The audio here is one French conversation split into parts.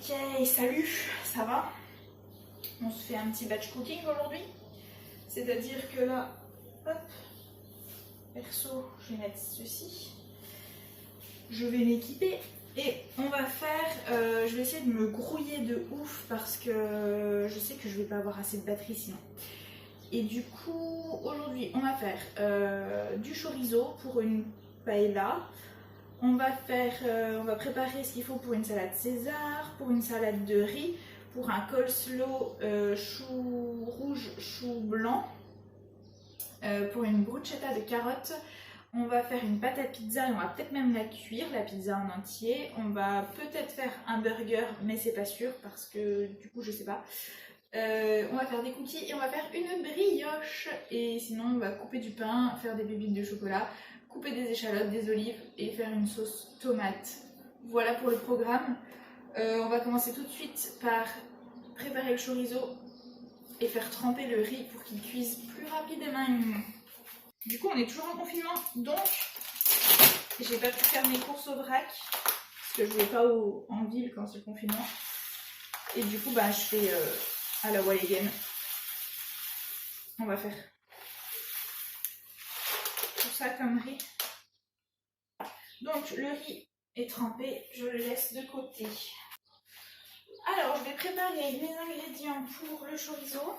Ok, salut, ça va? On se fait un petit batch cooking aujourd'hui. C'est-à-dire que là, hop, perso, je vais mettre ceci. Je vais m'équiper et on va faire, je vais essayer de me grouiller de ouf parce que je sais que je vais pas avoir assez de batterie sinon. Et du coup, aujourd'hui, on va faire du chorizo pour une paella. On va préparer ce qu'il faut pour une salade César, pour une salade de riz, pour un coleslaw chou rouge, chou blanc, pour une bruschetta de carottes. On va faire une pâte à pizza et on va peut-être même la cuire, la pizza en entier. On va peut-être faire un burger, mais c'est pas sûr parce que du coup je sais pas. On va faire des cookies et on va faire une brioche. Et sinon on va couper du pain, faire des pépites de chocolat, couper des échalotes, des olives et faire une sauce tomate. Voilà pour le programme. On va commencer tout de suite par préparer le chorizo et faire tremper le riz pour qu'il cuise plus rapidement. Du coup on est toujours en confinement, donc j'ai pas pu faire mes courses au vrac parce que je vais pas en ville quand c'est le confinement. Et du coup bah je fais à la Walligen. On va faire tout ça comme riz. Donc le riz est trempé, je le laisse de côté. Alors je vais préparer mes ingrédients pour le chorizo.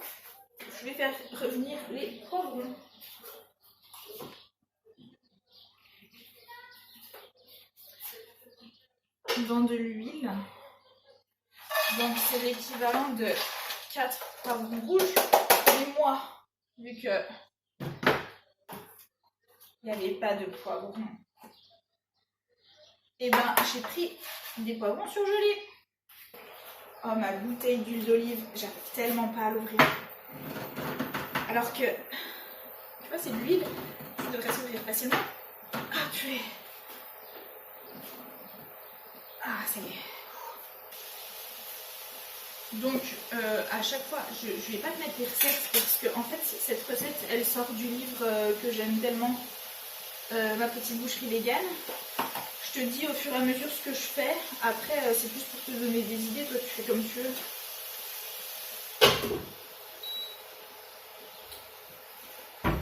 Je vais faire revenir les poivrons. Dans de l'huile. Donc c'est l'équivalent de 4 poivrons rouges. Et moi, vu que il n'y avait pas de poivrons, et ben j'ai pris des poivrons surgelés. Oh ma bouteille d'huile d'olive, j'arrive tellement pas à l'ouvrir. Alors que, tu vois, c'est de l'huile, ça devrait s'ouvrir facilement. Ah purée. Ah ça y est. Donc à chaque fois, je vais pas te mettre les recettes parce que en fait cette recette elle sort du livre que j'aime tellement, Ma petite boucherie végane. Je te dis au fur et à mesure ce que je fais. Après c'est plus pour te donner des idées, toi tu fais comme tu veux.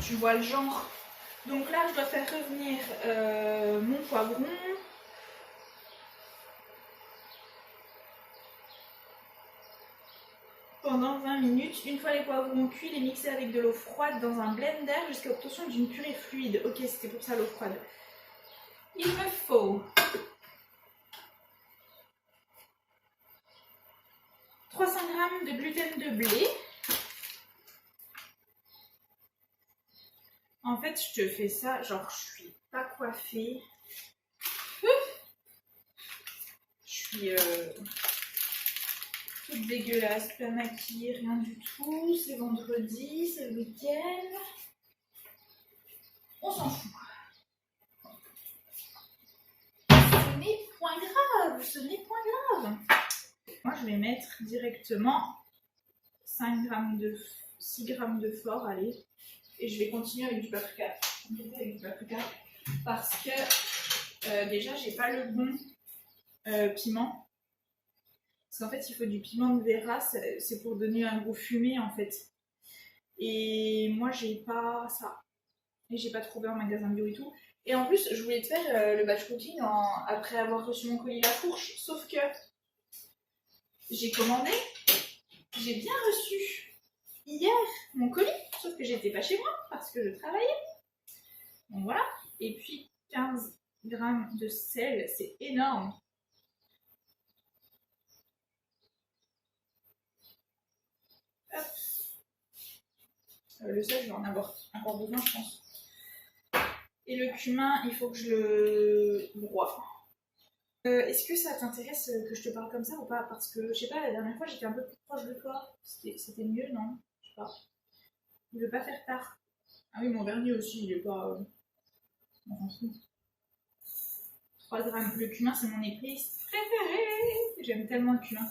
Tu vois le genre. Donc là je dois faire revenir mon poivron. Pendant 20 minutes. Une fois les poivrons cuits, les mixer avec de l'eau froide dans un blender jusqu'à l'obtention d'une purée fluide. Ok, c'était pour ça l'eau froide. Il me faut 300 g de gluten de blé. En fait, je te fais ça, genre je suis pas coiffée. Je suis toute dégueulasse, pas maquillée, rien du tout. C'est vendredi, c'est le week-end. On s'en fout. Ce n'est point grave, ce n'est point grave. Moi, je vais mettre directement 6 g de fort, allez. Et je vais continuer avec du paprika. Parce que déjà, j'ai pas le bon piment. Parce qu'en fait, il faut du piment de Vera, c'est pour donner un goût fumé en fait. Et moi, j'ai pas ça. Et j'ai pas trouvé en magasin bio et tout. Et en plus, je voulais te faire le batch cooking après avoir reçu mon colis La Fourche. Sauf que j'ai commandé, j'ai bien reçu hier mon colis. Sauf que j'étais pas chez moi parce que je travaillais. Donc voilà. Et puis 15 g de sel, c'est énorme. Hop. Le sel, je vais en avoir encore besoin, je pense. Et le cumin, il faut que je le broie. Est-ce que ça t'intéresse que je te parle comme ça ou pas? Parce que, je sais pas, la dernière fois, j'étais un peu plus proche de toi. C'était mieux, non? Je sais pas. Il veut pas faire tard. Ah oui, mon vernis aussi, il est pas... On s'en fout. 3 grammes. Le cumin, c'est mon épice préférée. J'aime tellement le cumin.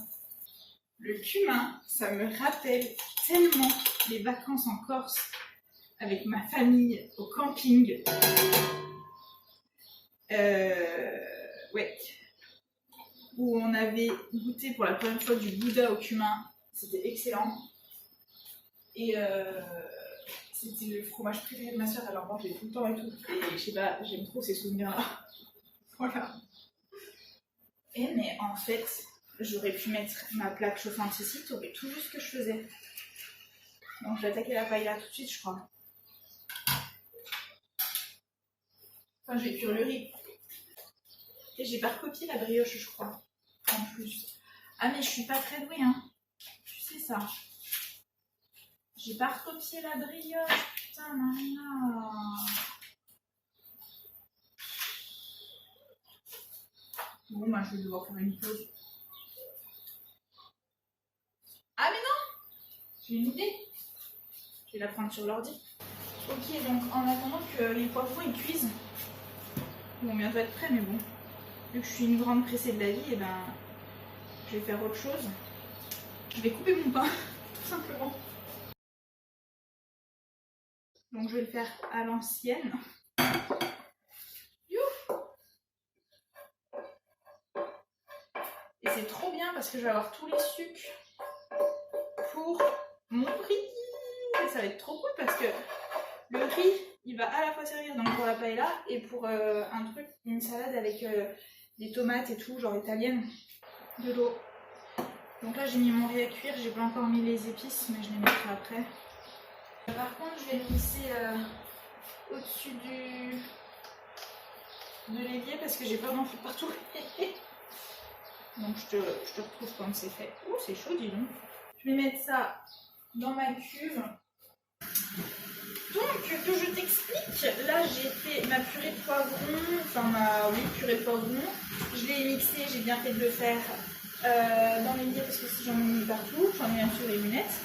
Le cumin, ça me rappelle tellement les vacances en Corse avec ma famille au camping. Ouais. où on avait goûté pour la première fois du gouda au cumin. C'était excellent. Et c'était le fromage préféré de ma soeur, elle en mangeait tout le temps et tout. Et je sais pas, j'aime trop ces souvenirs-là. Voilà. Et mais en fait, j'aurais pu mettre ma plaque chauffante ici, t'aurais tout vu ce que je faisais. Donc je vais attaquer la paella tout de suite, je crois. Enfin, je vais cuire le riz. Et j'ai pas recopié la brioche, je crois. En plus. Ah, mais je suis pas très douée, hein. Tu sais ça. J'ai pas recopié la brioche. Putain, Marina. Bon, bah, je vais devoir faire une pause. Ah, mais non! J'ai une idée. Je vais la prendre sur l'ordi. Ok, donc en attendant que les poivrons ils cuisent, ils vont bientôt être prêts, mais bon, vu que je suis une grande pressée de la vie, et ben, je vais faire autre chose. Je vais couper mon pain, tout simplement. Donc je vais le faire à l'ancienne. Et c'est trop bien parce que je vais avoir tous les sucres pour mon riz. Et ça va être trop cool parce que le riz, il va à la fois servir donc pour la paella et pour un truc, une salade avec des tomates et tout, genre italienne, de l'eau. Donc là j'ai mis mon riz à cuire, j'ai pas encore mis les épices mais je les mettrai après. Par contre je vais le glisser au-dessus de l'évier parce que j'ai pas d'enfant partout. Donc je te retrouve quand c'est fait. Oh c'est chaud dis donc. Je vais mettre ça dans ma cuve. Donc que je t'explique, là j'ai fait ma purée de poivron, enfin purée de poivron. Je l'ai mixée, j'ai bien fait de le faire dans l'évier parce que si j'en ai mis partout, j'en ai un sur les lunettes.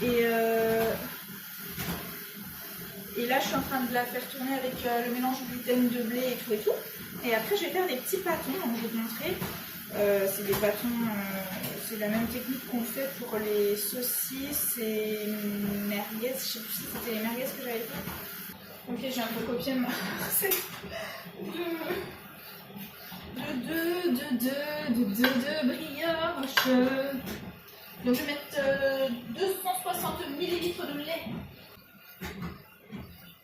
Et là je suis en train de la faire tourner avec le mélange gluten de blé et tout et tout. Et après je vais faire des petits pâtons, donc je vais te montrer. C'est des bâtons, c'est la même technique qu'on fait pour les saucisses et merguez. Je sais plus si c'était les merguez que j'avais fait. Ok, j'ai un peu copié ma recette de brioche. Donc je vais mettre 260 ml de lait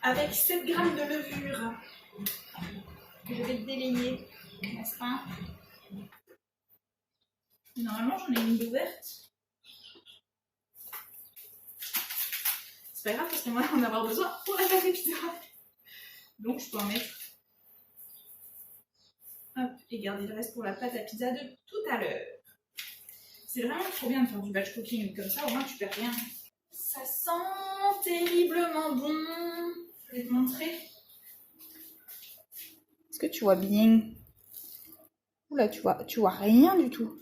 avec 7 g de levure que je vais délayer, n'est-ce pas? Normalement, j'en ai une ouverte. C'est pas grave parce qu'on va en avoir besoin pour la pâte à pizza. Donc, je peux en mettre. Hop, et garder le reste pour la pâte à pizza de tout à l'heure. C'est vraiment trop bien de faire du batch cooking comme ça, au moins tu perds rien. Ça sent terriblement bon. Je vais te montrer. Est-ce que tu vois bien? Oula, tu vois rien du tout.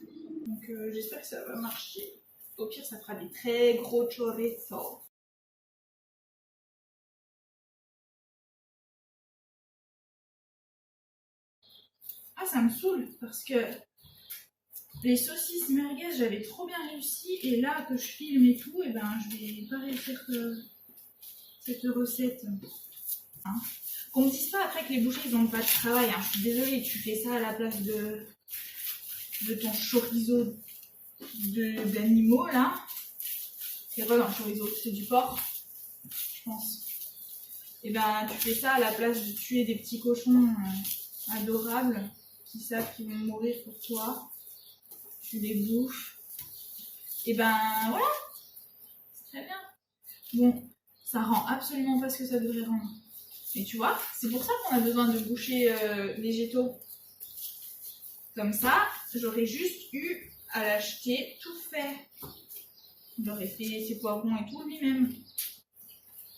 Donc j'espère que ça va marcher. Au pire, ça fera des très gros chorizo. Ah, ça me saoule parce que les saucisses merguez, j'avais trop bien réussi. Et là, que je filme et tout, et ben, je vais pas réussir cette recette. Hein. Qu'on me dise pas après que les bouchers, ils ont pas de travail. Hein. Je suis désolée, tu fais ça à la place de ton chorizo d'animaux, là. C'est quoi dans le chorizo? C'est du porc, je pense. Et ben, tu fais ça à la place de tuer des petits cochons adorables qui savent qu'ils vont mourir pour toi. Tu les bouffes. Et ben, voilà. C'est très bien. Bon, ça rend absolument pas ce que ça devrait rendre. Mais tu vois, c'est pour ça qu'on a besoin de bouchers végétaux. Comme ça, j'aurais juste eu à l'acheter tout fait. J'aurais fait ses poivrons et tout lui-même.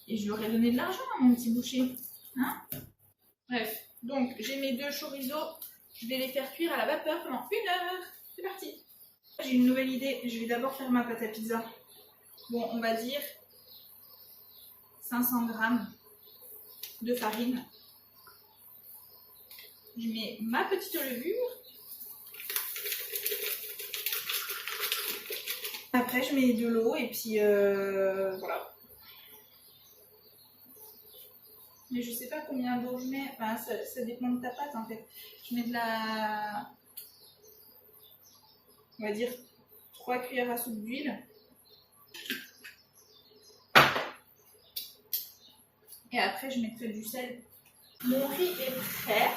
Et je lui aurais donné de l'argent à mon petit boucher. Hein? Bref, donc j'ai mes 2 chorizo. Je vais les faire cuire à la vapeur pendant 1 heure. C'est parti. J'ai une nouvelle idée. Je vais d'abord faire ma pâte à pizza. Bon, on va dire 500 g de farine. Je mets ma petite levure. Après, je mets de l'eau et puis voilà. Mais je sais pas combien d'eau je mets. Enfin, ça dépend de ta pâte en fait. Je mets de la on va dire 3 cuillères à soupe d'huile. Et après, je mettrai du sel. Mon riz est prêt.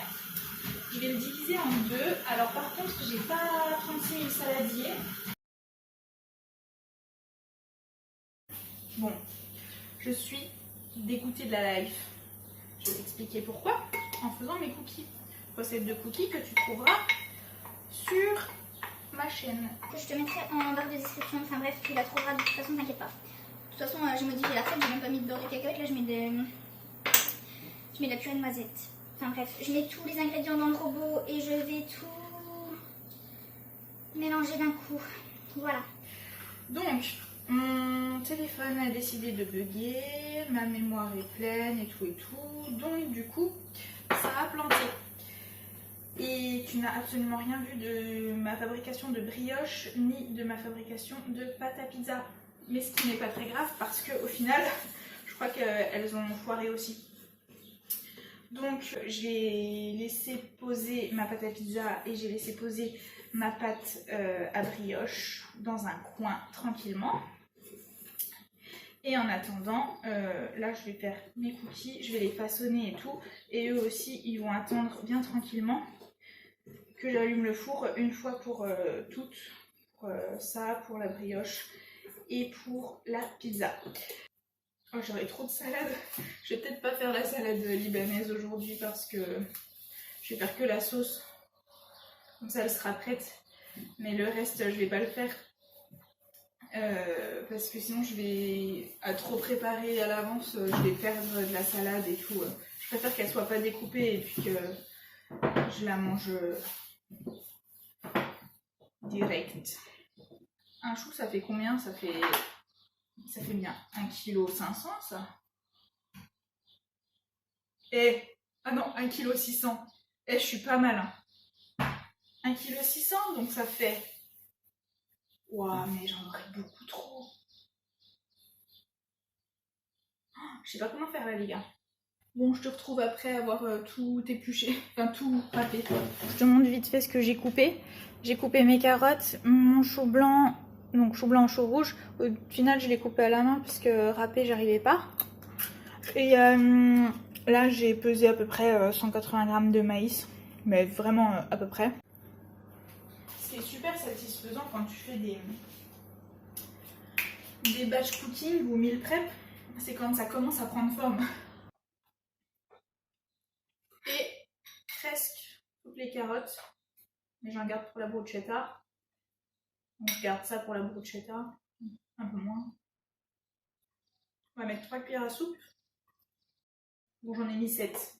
Je vais le diviser en deux. Alors par contre, j'ai pas 36 000 saladiers. Bon, je suis dégoûtée de la life. Je vais t'expliquer pourquoi en faisant mes cookies. Recette de cookies que tu trouveras sur ma chaîne. Je te mettrai en barre de description. Enfin bref, tu la trouveras de toute façon, t'inquiète pas. De toute façon, j'ai modifié la recette. J'ai même pas mis de beurre de cacahuète. Là, je mets de la purée de noisette. Enfin bref, je mets tous les ingrédients dans le robot et je vais tout mélanger d'un coup. Voilà. Donc, mon téléphone a décidé de bugger, ma mémoire est pleine et tout. Donc du coup, ça a planté. Et tu n'as absolument rien vu de ma fabrication de brioche ni de ma fabrication de pâte à pizza. Mais ce qui n'est pas très grave parce qu'au final, je crois qu'elles ont foiré aussi. Donc j'ai laissé poser ma pâte à pizza et j'ai laissé poser ma pâte à brioche dans un coin tranquillement. Et en attendant, là je vais faire mes cookies, je vais les façonner et tout. Et eux aussi, ils vont attendre bien tranquillement que j'allume le four une fois pour toutes. Pour ça, pour la brioche et pour la pizza. Oh, j'aurais trop de salade. Je vais peut-être pas faire la salade libanaise aujourd'hui parce que je vais faire que la sauce. Comme ça, elle sera prête. Mais le reste, je vais pas le faire. Parce que sinon, je vais trop préparer à l'avance. Je vais perdre de la salade et tout. Je préfère qu'elle soit pas découpée et puis que je la mange direct. Un chou, ça fait combien? Ça fait bien 1,5 kg ça. Ah non, 1,6 kg. Je suis pas mal. 1,6 kg, donc ça fait... Ouah, mais j'en aurais beaucoup trop. Je sais pas comment faire là, les gars. Bon, je te retrouve après avoir tout épluché, enfin tout râpé. Je te montre vite fait ce que j'ai coupé. J'ai coupé mes carottes, mon chou blanc, donc chou blanc, chou rouge. Au final, je l'ai coupé à la main parce que râpé, j'arrivais pas. Et là, j'ai pesé à peu près 180 g de maïs, mais vraiment à peu près. Ce qui est super satisfaisant quand tu fais des batch cooking ou meal prep, c'est quand ça commence à prendre forme. Et presque toutes les carottes, mais j'en garde pour la bruschetta. Donc je garde ça pour la bruschetta, un peu moins. On va mettre 3 cuillères à soupe. Bon, j'en ai mis 7.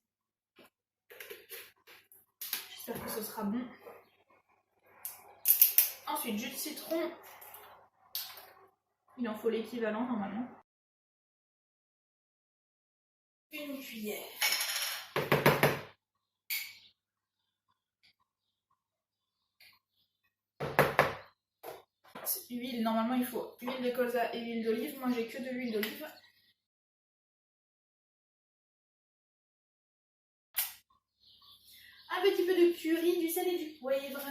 J'espère que ce sera bon. Ensuite, jus de citron. Il en faut l'équivalent normalement. Une cuillère. Huile, normalement il faut huile de colza et huile d'olive. Moi j'ai que de l'huile d'olive. Un petit peu de curry, du sel et du poivre.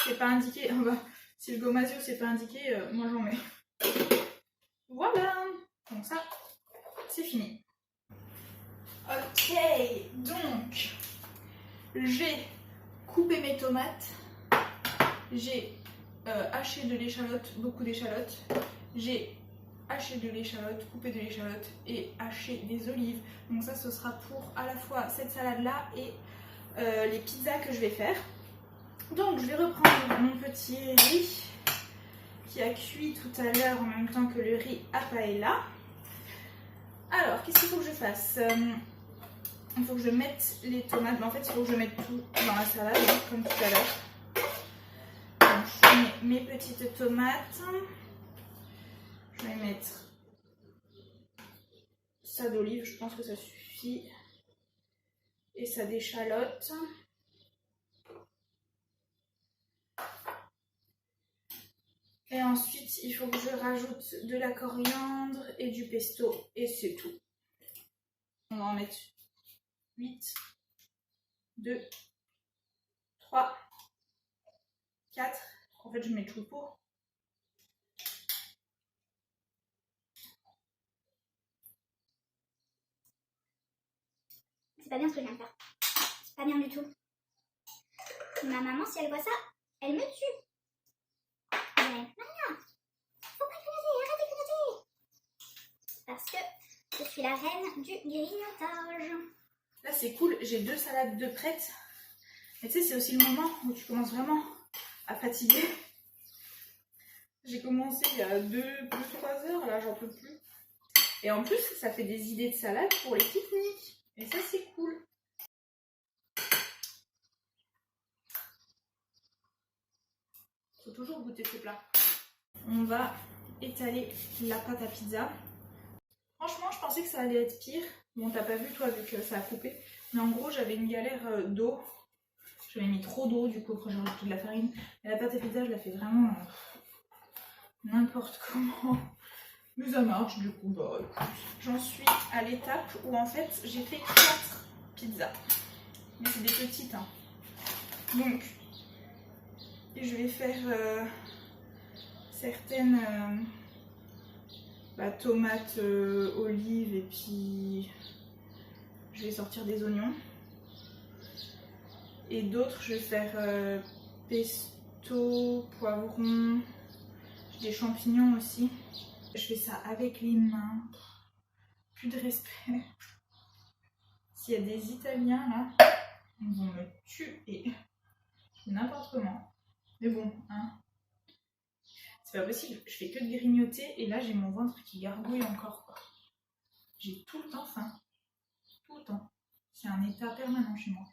C'est pas indiqué. Oh bah, si le gomasio c'est pas indiqué, moi j'en mets. Voilà. Donc ça, c'est fini. Ok, donc j'ai coupé mes tomates. J'ai haché de l'échalote, beaucoup d'échalotes. J'ai haché de l'échalote, coupé de l'échalote et haché des olives. Donc ça, ce sera pour à la fois cette salade-là et les pizzas que je vais faire. Donc je vais reprendre mon petit riz qui a cuit tout à l'heure en même temps que le riz à paella. Alors, qu'est-ce qu'il faut que je fasse? Il faut que je mette les tomates. En fait, il faut que je mette tout dans la salade, comme tout à l'heure. Je mets mes petites tomates. Je vais mettre ça d'olive, je pense que ça suffit. Et ça d'échalote. Et ensuite, il faut que je rajoute de la coriandre et du pesto. Et c'est tout. On va en mettre 8, 2, 3, 4. En fait, je mets tout le pot. C'est pas bien ce que je viens de faire. C'est pas bien du tout. Ma maman, si elle voit ça, elle me tue. Elle dirait, Maman, faut pas grignoter, arrête de grignoter. Parce que je suis la reine du grignotage. Là, c'est cool, j'ai 2 salades de prêtes. Et tu sais, c'est aussi le moment où tu commences vraiment à fatiguer. J'ai commencé il y a 2-3 heures, là, j'en peux plus. Et en plus, ça fait des idées de salade pour les pique-niques. Et ça, c'est cool. Faut toujours goûter ce plat. On va étaler la pâte à pizza. Franchement, je pensais que ça allait être pire. Bon, t'as pas vu toi vu que ça a coupé. Mais en gros, j'avais une galère d'eau. J'avais mis trop d'eau du coup quand j'ai rajouté de la farine. Et la pâte à pizza, je la fais vraiment n'importe comment. Mais ça marche du coup. Bah écoute. J'en suis à l'étape où en fait j'ai fait 4 pizzas. Mais c'est des petites. Hein. Donc, je vais faire certaines tomates, olives et puis je vais sortir des oignons. Et d'autres, je vais faire pesto, poivron, j'ai des champignons aussi. Je fais ça avec les mains. Plus de respect. S'il y a des Italiens là, ils vont me tuer. N'importe comment. Mais bon, hein. C'est pas possible, je fais que de grignoter et là j'ai mon ventre qui gargouille encore. J'ai tout le temps faim. Tout le temps. C'est un état permanent chez moi.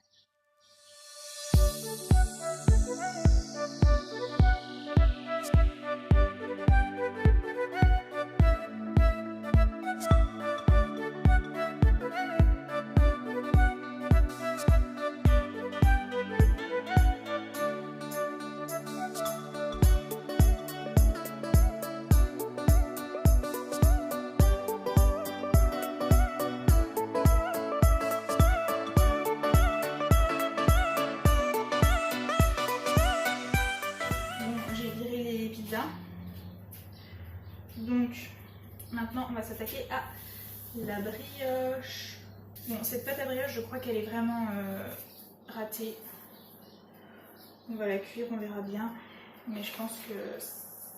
Donc maintenant on va s'attaquer à la brioche. Bon, cette pâte à brioche je crois qu'elle est vraiment ratée. On va la cuire, on verra bien. Mais je pense que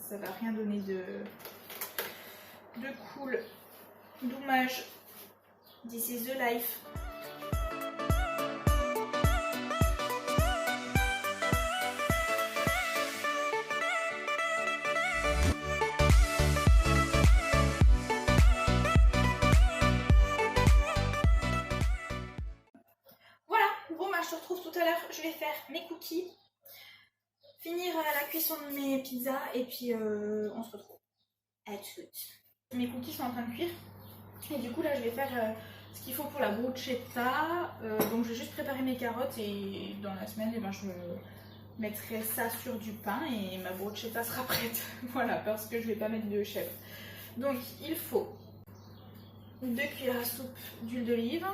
ça va rien donner de cool. Dommage. This is the life. Je te retrouve tout à l'heure, je vais faire mes cookies, finir la cuisson de mes pizzas et puis on se retrouve. À tout de suite. Mes cookies sont en train de cuire et du coup là je vais faire ce qu'il faut pour la bruschetta. Donc je vais juste préparer mes carottes et dans la semaine je mettrai ça sur du pain et ma bruschetta sera prête. Voilà, parce que je vais pas mettre de chèvre. Donc il faut 2 cuillères à soupe d'huile d'olive.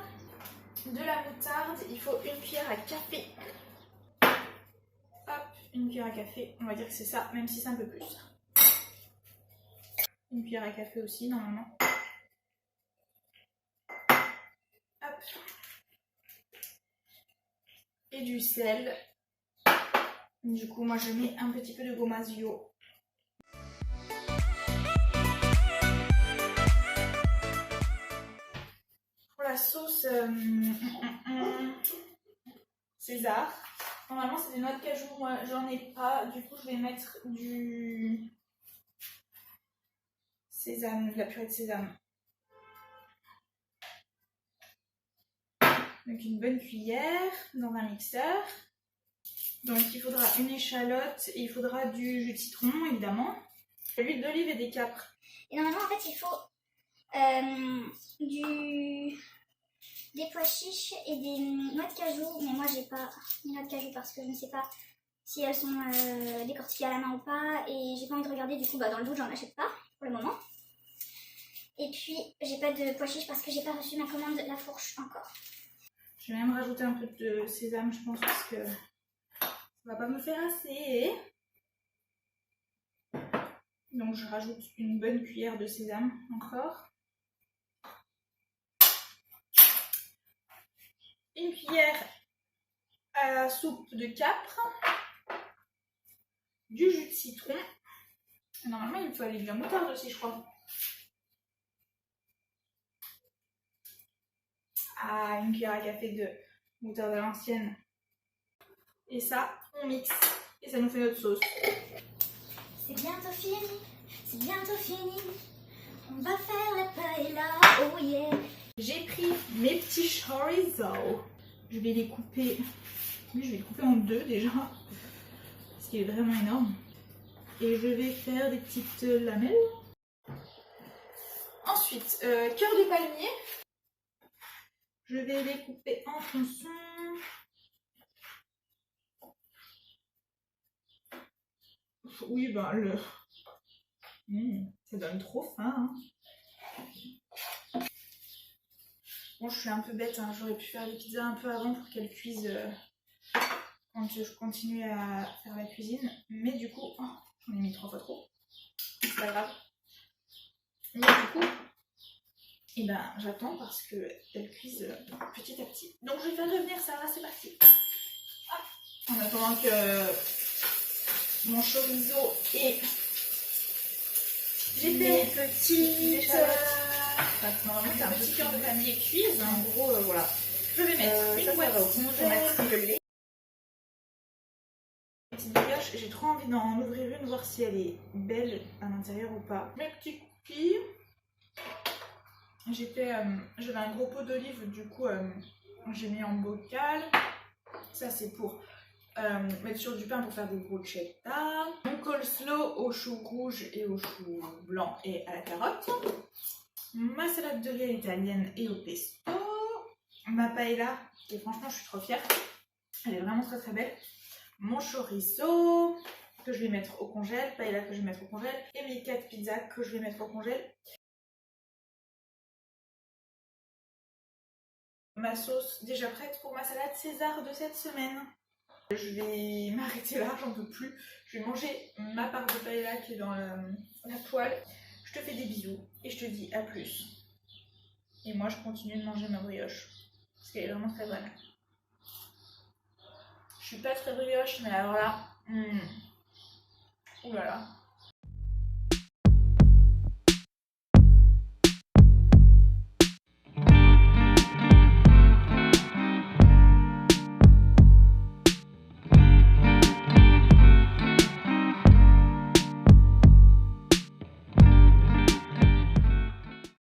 De la moutarde, il faut 1 cuillère à café. Hop, 1 cuillère à café, on va dire que c'est ça, même si c'est un peu plus. 1 cuillère à café aussi, normalement. Hop. Et du sel. Du coup, moi je mets un petit peu de gommasio. Pour la sauce César, normalement c'est des noix de cajou, moi j'en ai pas, du coup je vais mettre du sésame, de la purée de sésame. Donc une bonne cuillère dans un mixeur. Donc il faudra une échalote et il faudra du jus de citron évidemment, de l'huile d'olive et des capres. Et normalement en fait il faut des pois chiches et des noix de cajou, mais moi j'ai pas les noix de cajou parce que je ne sais pas si elles sont décortiquées à la main ou pas et j'ai pas envie de regarder, du coup dans le doute j'en achète pas pour le moment. Et puis j'ai pas de pois chiches parce que j'ai pas reçu ma commande de la fourche encore. Je vais même rajouter un peu de sésame je pense parce que va pas me faire assez. Donc je rajoute une bonne cuillère de sésame encore. Une cuillère à soupe de capre. Du jus de citron. Normalement il me faut aller de la moutarde aussi je crois. Ah, une cuillère à café de moutarde à l'ancienne. Et ça, on mixe. Et ça nous fait notre sauce. C'est bientôt fini, c'est bientôt fini. On va faire la paella, oh yeah. J'ai pris mes petits chorizo. Je vais les couper. Oui, je vais les couper en deux déjà. Parce qu'il est vraiment énorme. Et je vais faire des petites lamelles. Ensuite, cœur de palmier. Je vais les couper en tronçons. Oui, ben le... ça donne trop faim. Hein. Bon, je suis un peu bête, hein. J'aurais pu faire les pizzas un peu avant pour qu'elles cuisent quand je continue à faire la cuisine. Mais du coup, oh, j'en ai mis 3 fois trop. C'est pas grave. Mais du coup, eh ben, j'attends parce qu'elles cuisent petit à petit. Donc je vais faire revenir ça, c'est parti. Hop. En attendant que mon chorizo et j'ai fait petites normalement c'est un petit cœur de palmier cuise. En gros, voilà. Je vais mettre une boîte de lait. Petite brioche, j'ai trop envie d'en ouvrir une, voir si elle est belle à l'intérieur ou pas. Mes petits cookies. J'avais un gros pot d'olive, du coup j'ai mis en bocal. Ça c'est pour mettre sur du pain pour faire des bruschetta. Mon coleslaw au chou rouge et au chou blanc et à la carotte. Ma salade de riz italienne et au pesto. Ma paella, et franchement je suis trop fière. Elle est vraiment très très belle. Mon chorizo que je vais mettre au congèle. Paella que je vais mettre au congèle. Et mes 4 pizzas que je vais mettre au congèle. Ma sauce déjà prête pour ma salade César de cette semaine. Je vais m'arrêter là, j'en peux plus. Je vais manger ma part de paella qui est dans la poêle. Je te fais des bisous et je te dis à plus. Et moi je continue de manger ma brioche parce qu'elle est vraiment très bonne. Je suis pas très brioche mais alors là, ouh là là.